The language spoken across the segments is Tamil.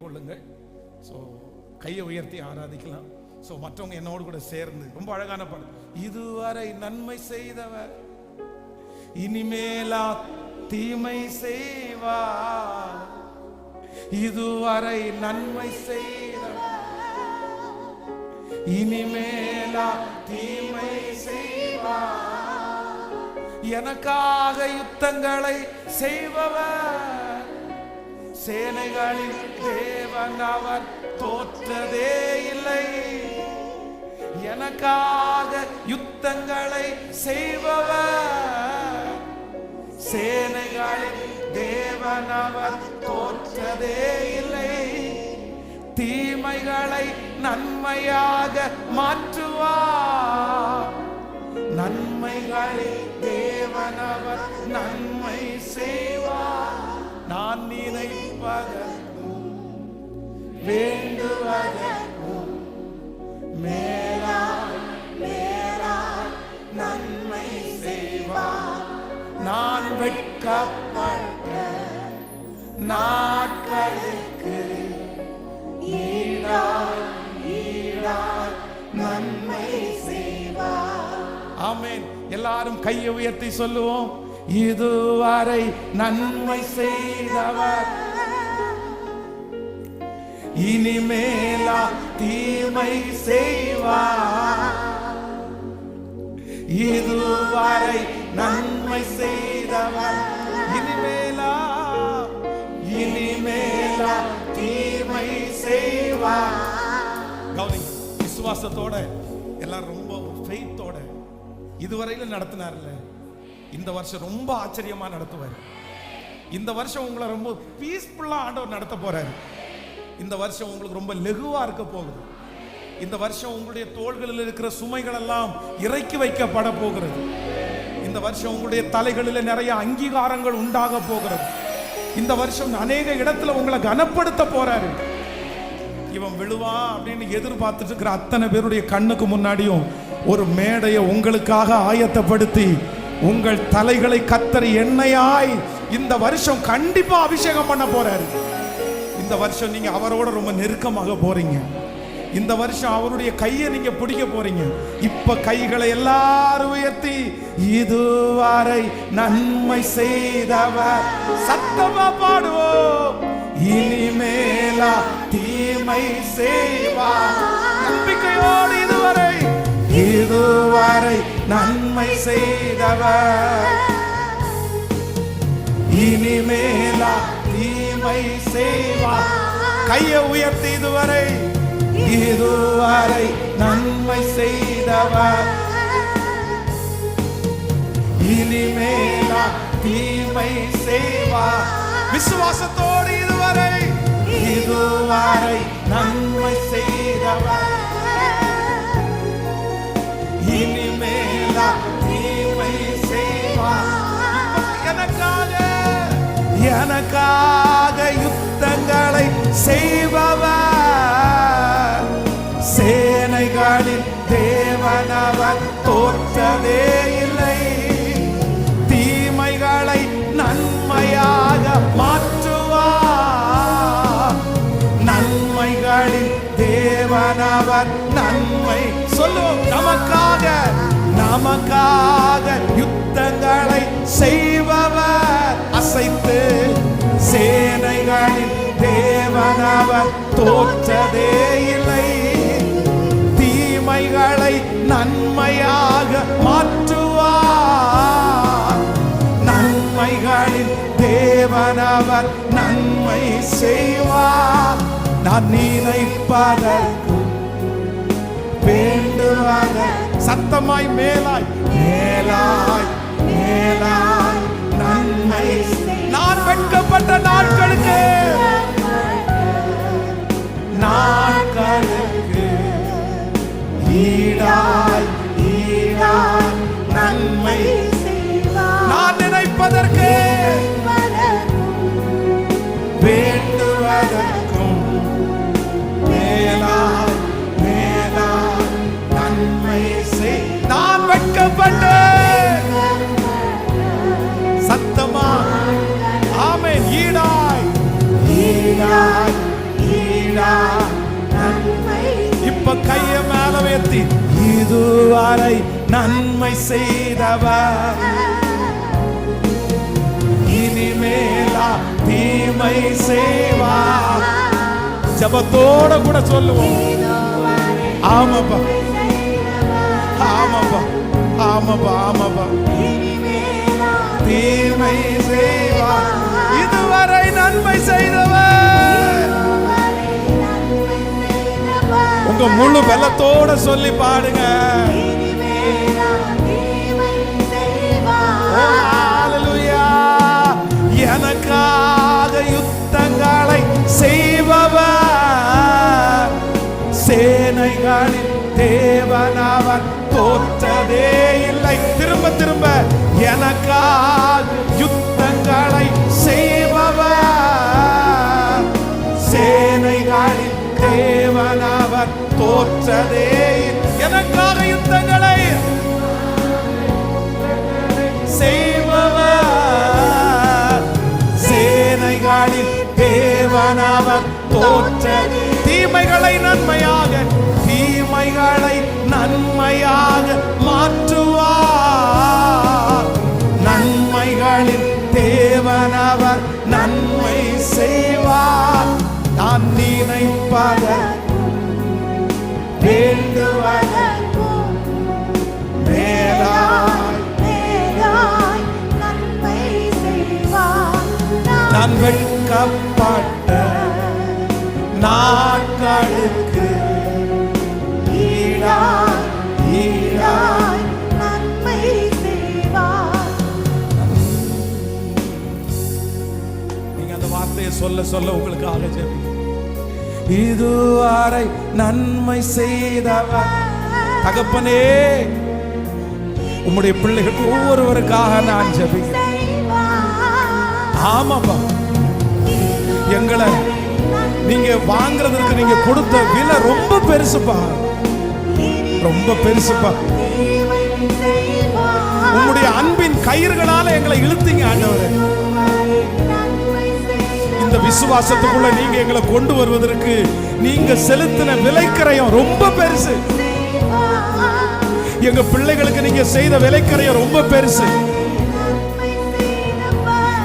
கொள்ளுங்கள். ஸோ கையை உயர்த்தி ஆராதிக்கலாம். ஸோ மற்றவங்க என்னோடு கூட சேர்ந்து ரொம்ப அழகான பாடல். இதுவரை நன்மை செய்தவர் இனிமேலா தீமை செய்வார். இதுவரை நன்மை செய்தவர் இனிமேலா தீமை செய்வார். எனக்காக யுத்தங்களை செய்பவர் சேனைகளின் தேவன் அவர் தோற்றதே இல்லை. எனக்காக யுத்தங்களை செய்பவர் சேனைகளின் தேவன் அவர் தோற்றதே இல்லை. தீமைகளை நன்மையாக மாற்றுவார். நன்மைகளில் தேவன் அவர் நன்மை செய்வார். நான் நினைப்பதற்கும் வேண்டுவதற்கும் மேலாய் மேலாய் நன்மை செய்வார். நான் வெட்கப்பட்ட நாட்களுக்கு ஈடாய் ஈடாய் நன்மை செய்வார். ஆமென். எல்லாரும் கையை உயர்த்தி சொல்லுவோம். இதுவரை நன்மை செய்தவர் இனிமேலா தீமை செய்வார். இதுவரை நன்மை செய்தவர் இனிமேலா தீமை செய்வார். கவனி, விசுவாசத்தோட எல்லாரும் ரொம்ப ஃபெய்த்தோட இதுவரையில நடத்தினார்ல, இந்த வருஷம் ரொம்ப ஆச்சரியமா நடத்துவார். இந்த வருஷம் உங்களை ரொம்ப பீஸ்ஃபுல்லா ஆண்டவர் நடத்த போறாரு. இந்த வருஷம் உங்களுக்கு ரொம்ப லெகுவா இருக்க போகுது. இந்த வருஷம் உங்களுடைய தோள்களில் இருக்கிற சுமைகள் எல்லாம் இறக்கி வைக்கப்பட போகிறது. இந்த வருஷம் உங்களுடைய தலைகளில் நிறைய அங்கீகாரங்கள் உண்டாக போகிறது. இந்த வருஷம் அநேக இடத்துல உங்களை கனப்படுத்த போறாரு. இவன் விழுவா அப்படின்னு எதிர்பார்த்துட்டு இருக்கிற அத்தனை பேருடைய கண்ணுக்கு முன்னாடியும் ஒரு மேடையை உங்களுக்காக ஆயத்தப்படுத்தி உங்கள் தலைகளை கத்தரி எண்ணெயாய் இந்த வருஷம் கண்டிப்பா அபிஷேகம் பண்ண போறாரு. இந்த வருஷம் நீங்க அவரோட ரொம்ப நெருக்கமாக போறீங்க. இந்த வருஷம் அவருடைய கையை நீங்க பிடிக்க போறீங்க. இப்ப கைகளை எல்லாரும் உயர்த்தி இதுவரை நன்மை செய்தவர் சத்தமா பாடுவோம். இனிமேலா தீமை செய்வார். நம்பிக்கையோடு இதுவரை நன்மை செய்தவர் இனிமேலா தீமை செய்வார். கையை உயர்த்தி இதுவரை நன்மை செய்தவர் இனிமேலா தீமை செய்வார். விசுவாசத்தோடு இதுவரை நன்மை செய்தவர் இனிமேலா தீமை செய்வார். எனக்காக யுத்தங்களை செய்பவர் சேனைகளின் தேவன் அவர் தோற்றதே இல்லை. தீமைகளை நன்மையாக மாற்றுவார். நன்மைகளின் தேவன் அவர் நன்மை சொல்லுவோம். நமக்காக யுத்தங்களை செய்பவர் அசைத்து சேனைகளின் தேவன் அவர் தோற்றதே இல்லை. தீமைகளை நன்மையாக மாற்றுவார். நன்மைகளின் தேவன் அவர் நன்மை செய்வார். நான் நினைப்பதற்கு வேண்டுவதற்கு சத்தமாய் மேலாய் மேலாய் மேலாய் நன்மை. நான் வெட்கப்பட்ட நாட்களுக்கு ஈடாய் ஈடாய் நன்மை. நான் நினைப்பதற்கு வேண்டுவதற்கும் மேலாய் மேலாய் நன்மை செய். நான் வெட்கப்பட்டேன் சத்தமா ஆமென். ஈடாய் இப்ப கைய மேல உயர்த்தி இதுவரை நன்மை செய்தவர் இனிமேலா தீமை செய்வார். ஜபத்தோட கூட சொல்லுவோம். ஆமாப்பா, ஆமாப்பா, ஆமாப்பா, ஆமாப்பா. தீமை செய்வார் இதுவரை நன்மை செய்தவர். உங்க முழு பலத்தோட சொல்லி பாடுங்க. எனக்காக யுத்தங்களை செய்பவர் சேனைகளின் தேவனவர் தோற்றதே இல்லை. திரும்ப திரும்ப எனக்காக யுத்தங்களை செய்பவர் சேனைகளின் தேவனவர் தோற்றதே. எனக்காக யுத்தங்களை செய்பவர் சேனைகளின் தேவனவர் தோற்றதே. தீமைகளை நன்மையாக, தீமைகளை நன்மையாக மாற்றுவார். நன்மைகளின் தேவனவர் நன்மை செய்வார். நான் நினைப்பதற்கும் வேண்டுவதற்கும் மேலாய் நன்மை செய்வார். நான் வெட்கப்பட்ட நாட்களுக்கு ஈடாய் ஈடாய் நன்மை செய்வார். நீங்க அந்த வார்த்தையை சொல்ல சொல்ல உங்களுக்காக ஜெபிங்க. இதுவரை நன்மை செய்தவர். தகப்பனே, உம்முடைய பிள்ளைகள் ஒவ்வொருவருக்காக நான் ஜெபிக்கிறேன். ஆமாப்பா, எங்களை நீங்க வாங்குறதுக்கு நீங்க கொடுத்த விலை ரொம்ப பெருசுப்பா, ரொம்ப பெருசுப்பா. உங்களுடைய அன்பின் கயிறுகளால எங்களை இழுத்தீங்க ஆண்டவரே. இந்த விசுவாசத்துக்குள்ள நீங்க எங்களை கொண்டு வருவதற்கு நீங்க செலுத்தின விலைக்கரையும் ரொம்ப பெருசு. எங்க பிள்ளைகளுக்கு நீங்க செய்த விலைக்கரையும் ரொம்ப பெருசு.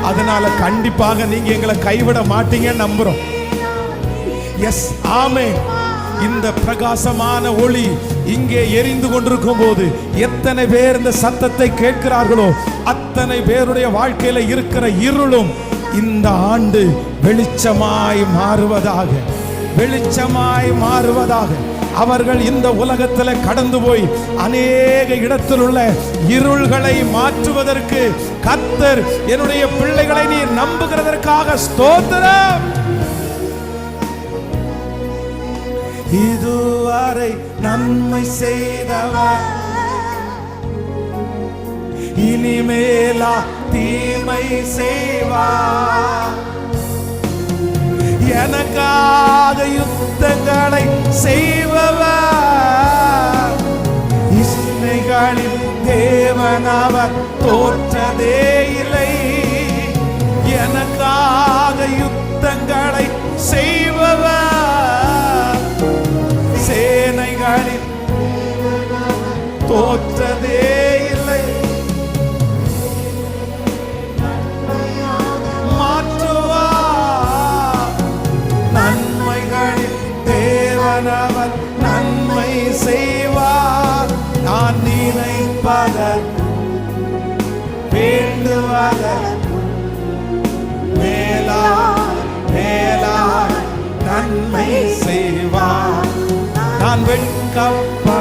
அதனால கண்டிப்பாக நீங்க எங்களை கைவிட மாட்டீங்கன்னு நம்புறோம். எஸ், ஆமென். இந்த பிரகாசமான ஒளி இங்கே எரிந்து கொண்டிருக்கும் போது எத்தனை பேர் இந்த சத்தத்தை கேட்கிறார்களோ அத்தனை பேருடைய வாழ்க்கையில இருக்கிற இருளும் இந்த ஆண்டு வெளிச்சமாய் மாறுவதாக, வெளிச்சமாய் மாறுவதாக. அவர்கள் இந்த உலகத்தில் கடந்து போய் அநேக இடத்தில் உள்ள இருள்களை மாற்றுவதற்கு கர்த்தர் என்னுடைய பிள்ளைகளை நீ நம்புகிறதற்காக ஸ்தோத்திரம். இதுவரை நன்மை செய்தவர் இனிமேலா தீமை செய்வார். எனக்காக யுத்தங்களை செய்பவர் இஸ்ரவேலின் தேவனவர் தோற்றதே இல்லை. எனக்காக யுத்தங்களை செய்பவர் சேனைகளின் தோற்றதே இல்லை. மாற்றுவார் நன்மைகளின் தேவனவர் நன்மை செய்வார். நான் நினைப்பதற்கும் வேண்டுவதற்கும் மேலாய் மேலாய் நன்மை செய்வார். நான் வெட்கப்பட்ட